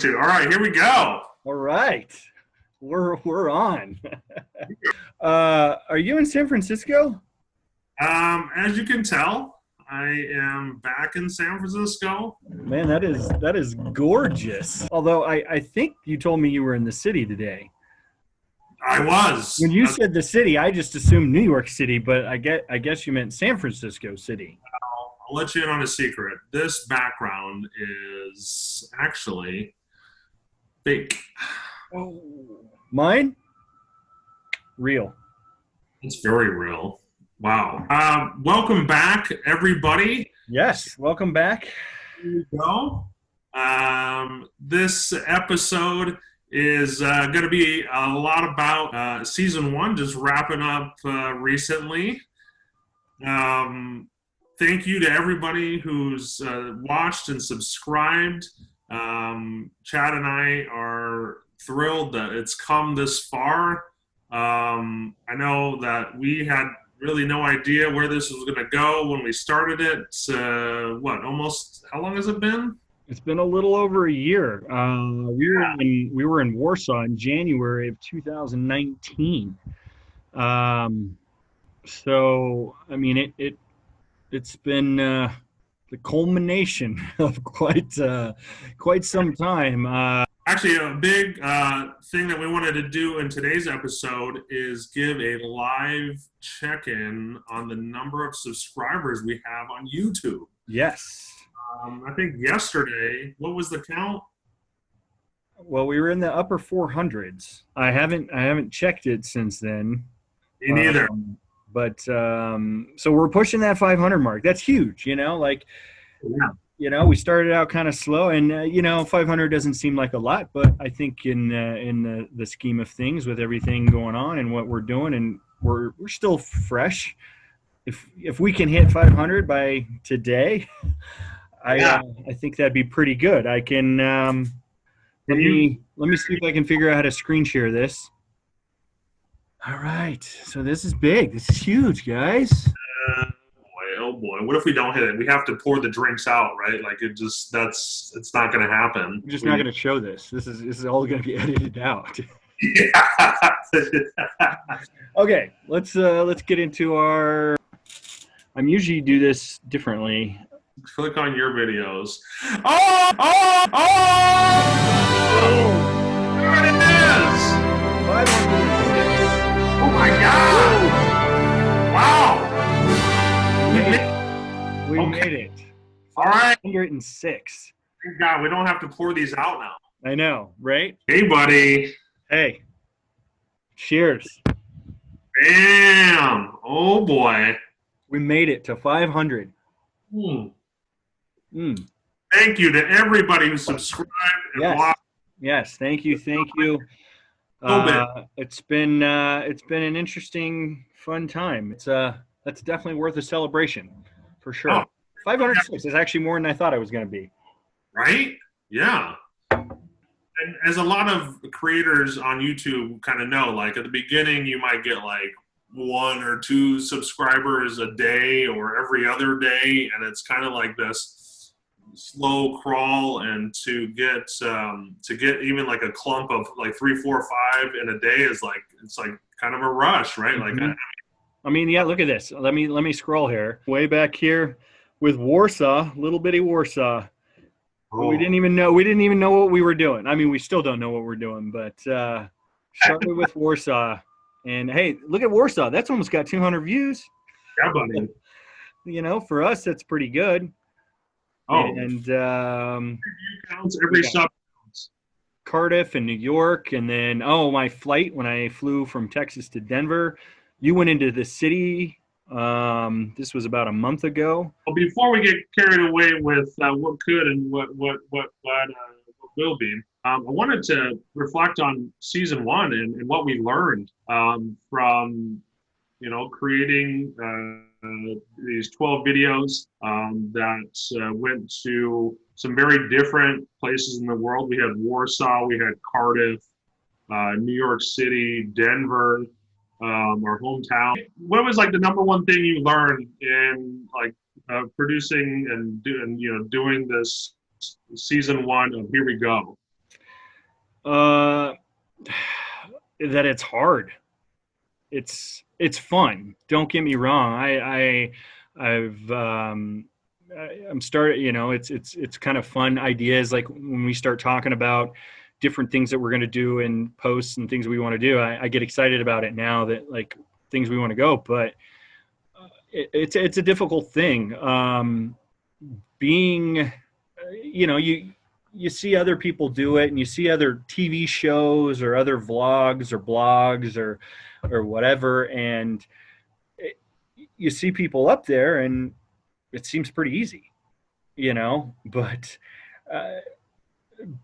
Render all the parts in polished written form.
All right, here we go. All right, we're on. Are you in San Francisco? As you can tell, I am back in San Francisco. Man, that is gorgeous. Although I think you told me you were in the city today. I was. When you said the city, I just assumed New York City, but I guess you meant San Francisco City. I'll let you in on a secret. This background is actually fake. Oh, mine? Real. It's very real. Wow. Welcome back, everybody. Yes, welcome back. Here we go. This episode is going to be a lot about season one, just wrapping up recently. Thank you to everybody who's watched and subscribed. Chad and I are thrilled that it's come this far. I know that we had really no idea where this was going to go when we started it. How long has it been? It's been a little over a year. We were in Warsaw in January of 2019. So I mean it's been the culmination of quite some time. Actually, a big thing that we wanted to do in today's episode is give a live check-in on the number of subscribers we have on YouTube. Yes. I think yesterday, what was the count? Well, we were in the upper 400s. I haven't checked it since then. Me neither. So we're pushing that 500 mark. That's huge, we started out kind of slow, and 500 doesn't seem like a lot, but I think in the scheme of things, with everything going on and what we're doing, and we're still fresh. If we can hit 500 by today, I think that'd be pretty good. I can let me see if I can figure out how to screen share this. All right, so this is big. This is huge, guys. Oh boy, what if we don't hit it? We have to pour the drinks out, right? Like it's not going to happen. We're just not going to show this. This is all going to be edited out. Yeah. Okay, let's get into our. I'm usually do this differently. Click on your videos. There it is. 506. Oh my God! Wow. We made it. All right. 106. Thank God, we don't have to pour these out now. I know, right? Hey, buddy. Hey. Cheers. Bam. Oh, boy. We made it to 500. Thank you to everybody who subscribed and watched. Yes, thank you. It's been an interesting, fun time. That's definitely worth a celebration, for sure. Oh, 506 is actually more than I thought it was going to be. Right? Yeah. And as a lot of creators on YouTube kind of know, like at the beginning, you might get like 1 or 2 subscribers a day or every other day, and it's kind of like this slow crawl. And to get even like a clump of like 3, 4, 5 in a day is like it's like kind of a rush, right? Mm-hmm. Like. I mean, yeah, look at this. Let me scroll here. Way back here with Warsaw, little bitty Warsaw. Oh. We didn't even know what we were doing. I mean, we still don't know what we're doing, but started with Warsaw. And hey, look at Warsaw. That's almost got 200 views. Yeah, buddy. For us, that's pretty good. Oh. And counts every sub. Cardiff and New York, and then my flight when I flew from Texas to Denver. You went into the city. This was about a month ago. Well, before we get carried away with what could and what will be, I wanted to reflect on season one and what we learned from creating these 12 videos that went to some very different places in the world. We had Warsaw, we had Cardiff, New York City, Denver. Our hometown. What was like the number one thing you learned in like producing and doing this season one of Here We Go? Uh, that it's hard. It's fun. Don't get me wrong. I've I'm started. You know, it's kind of fun ideas. Like when we start talking about different things that we're going to do and posts and things we want to do, I get excited about it now that like things we want to go. But it's a difficult thing. Being, you know, you see other people do it, and you see other TV shows or other vlogs or blogs or whatever, and it, you see people up there, and it seems pretty easy, you know. But uh,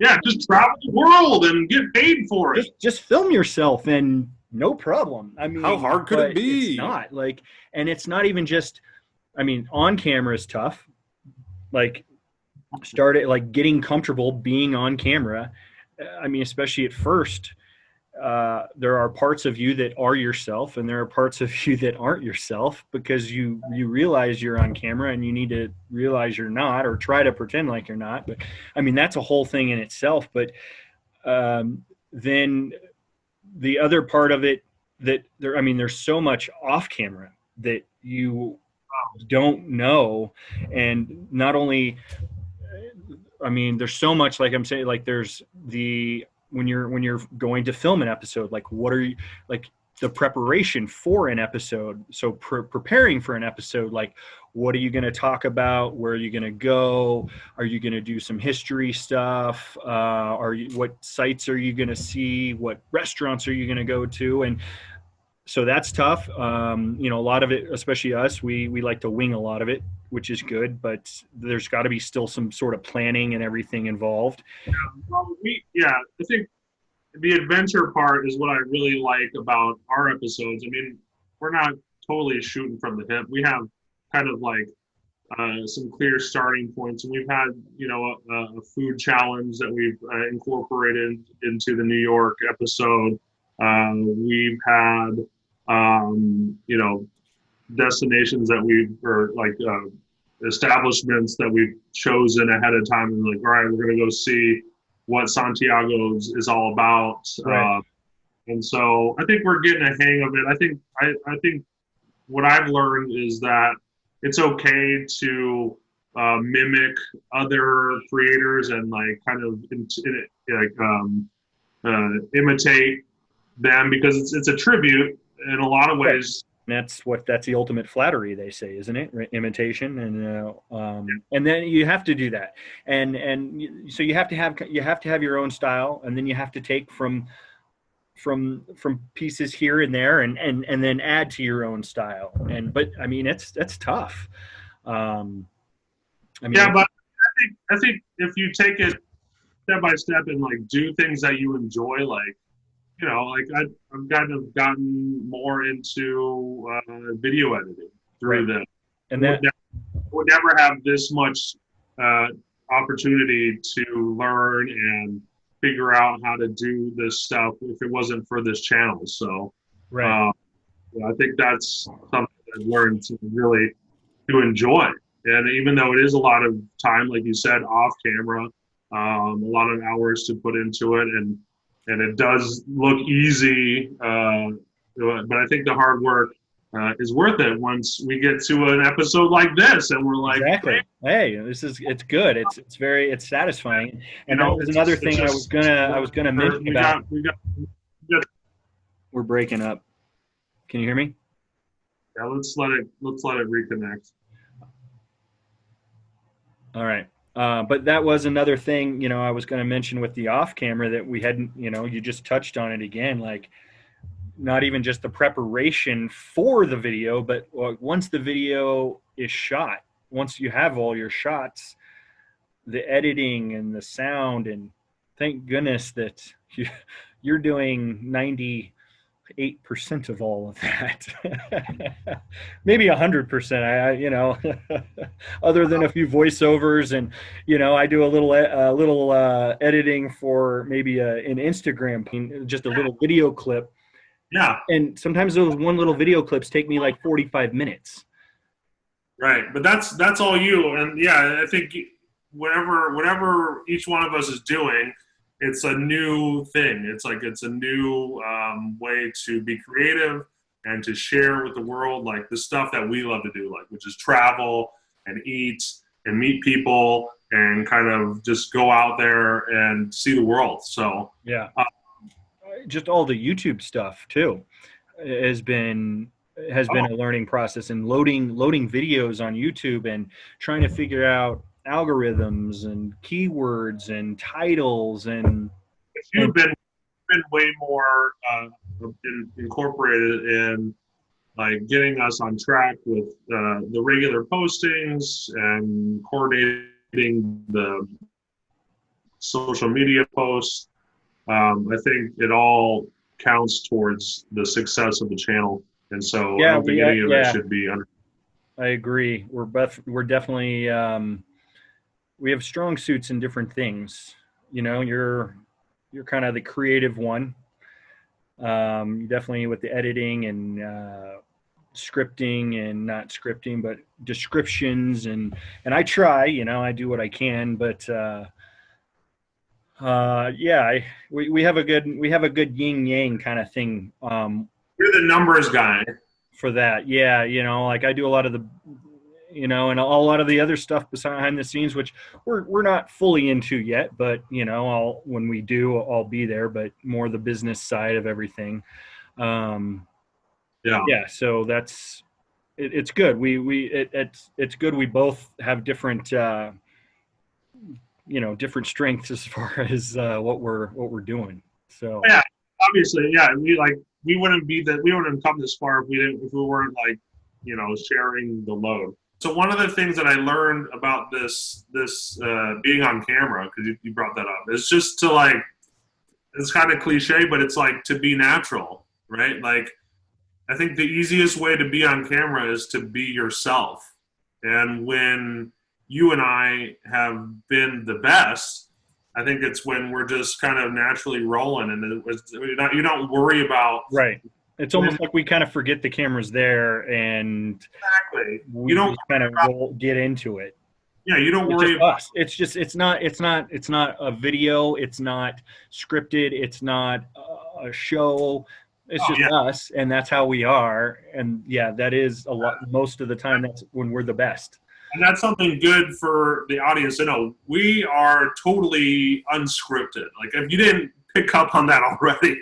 Yeah, just travel the world and get paid for it. just film yourself, and no problem. I How mean, hard could it but it's be? not like, and it's not even just. I mean, on camera is tough. Like started like getting comfortable being on camera. I mean, especially at first, there are parts of you that are yourself, and there are parts of you that aren't yourself because you realize you're on camera, and you need to realize you're not, or try to pretend like you're not. But I mean, that's a whole thing in itself. But then the other part of it that there, I mean, there's so much off camera that you don't know, and not only I mean, there's so much, like I'm saying, like there's the when you're going to film an episode, like what are you, like the preparation for an episode. So preparing for an episode, like what are you going to talk about? Where are you going to go? Are you going to do some history stuff? Are you, what sites are you going to see? What restaurants are you going to go to? And so that's tough. You know, a lot of it, especially us, we like to wing a lot of it, which is good, but there's got to be still some sort of planning and everything involved. Well, yeah, I think the adventure part is what I really like about our episodes. I mean, we're not totally shooting from the hip. We have kind of like some clear starting points, and we've had, you know, a food challenge that we've incorporated into the New York episode. We've had, you know, destinations that we've, or like establishments that we've chosen ahead of time, and like, all right, we're going to go see what Santiago is all about. Right. And so I think we're getting a hang of it. I think what I've learned is that it's okay to mimic other creators and like kind of imitate them, because it's a tribute in a lot of Right. ways. That's the ultimate flattery, they say, isn't it? Imitation, and then you have to do that, and so you have to have your own style, and then you have to take from pieces here and there, and then add to your own style. And but I mean, that's tough. I Yeah, mean, but I think if you take it step by step and like do things that you enjoy, like, you know, like I've kind of gotten more into video editing right, through this. and that Would never have this much uh, opportunity to learn and figure out how to do this stuff if it wasn't for this channel. So right. I think that's something I've learned to really to enjoy. And even though it is a lot of time, like you said, off camera, a lot of hours to put into it, and it does look easy, but I think the hard work is worth it once we get to an episode like this, and we're like, Exactly. Hey, it's good. It's satisfying. you And that know, was another it's thing just I was gonna mention about. we got We're breaking up. Can you hear me? yeah, let's let it reconnect. All right. But that was another thing, you know, I was going to mention with the off camera that we hadn't, you know, you just touched on it again, like not even just the preparation for the video, but once the video is shot, once you have all your shots, the editing and the sound, and thank goodness that you're doing 98% of all of that. Maybe 100%. You know, other than a few voiceovers, and you know, I do a little editing for maybe an Instagram, just a little video clip. Yeah, And sometimes those one little video clips take me like 45 minutes. right. But that's all you. And yeah, I think whatever each one of us is doing, it's a new thing. It's a new way to be creative and to share with the world like the stuff that we love to do, like which is travel and eat and meet people and kind of just go out there and see the world. So Yeah. Just all the YouTube stuff too has been a learning process, and loading videos on YouTube and trying to figure out algorithms and keywords and titles you've been way more incorporated in like getting us on track with the regular postings and coordinating the social media posts. I think it all counts towards the success of the channel, and so I yeah, don't think any of it should be under. I agree. We're definitely we have strong suits in different things. You know, you're kind of the creative one. Definitely with the editing and scripting, and not scripting, but descriptions, and I try. You know, I do what I can, but yeah, we have a good yin yang kind of thing. You're the numbers guy. For that, yeah, you know, like I do a lot of the, you know, and a lot of the other stuff behind the scenes, which we're not fully into yet, but you know, when we do, I'll be there. But more the business side of everything. Yeah. So that's it's good. It's good. We both have different you know, different strengths as far as what we're doing. So yeah, obviously, yeah, we wouldn't come this far if we weren't like, you know, sharing the load. So one of the things that I learned about this being on camera, because you brought that up, is just to like, it's kind of cliche, but it's like to be natural, right? Like I think the easiest way to be on camera is to be yourself. And when you and I have been the best, I think it's when we're just kind of naturally rolling, and you don't worry about. Right. It's almost like we kind of forget the camera's there, and exactly. We just kind of get into it. Yeah, you don't worry about us. It's not a video. It's not scripted. It's not a show. It's just us, and that's how we are. And yeah, that is a lot. Most of the time, that's when we're the best. And that's something good for the audience to know. We are totally unscripted. Like if you didn't pick up on that already,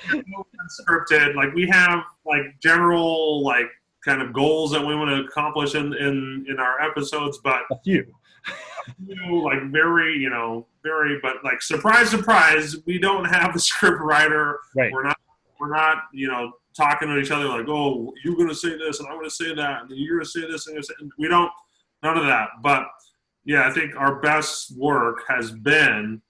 unscripted. Like we have like general like kind of goals that we want to accomplish in our episodes, but a few like very, but like surprise, we don't have a script writer. Right. We're not, talking to each other like, oh, you're going to say this and I'm going to say that and you're going to say this and we don't, none of that. But yeah, I think our best work has been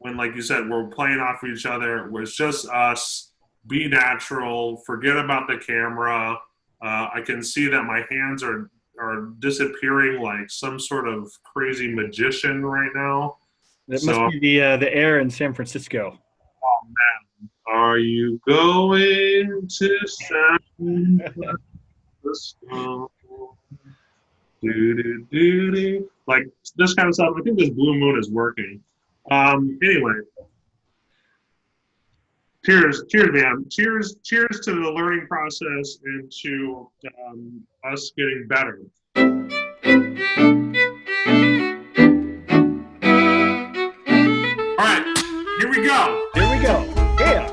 when, like you said, we're playing off of each other. It's just us, be natural, forget about the camera. I can see that my hands are disappearing like some sort of crazy magician right now. That must be the air in San Francisco. Oh man, are you going to San Francisco? Like this kind of stuff. I think this blue moon is working. Anyway. Cheers, man. Cheers to the learning process and to us getting better. All right, here we go. Yeah.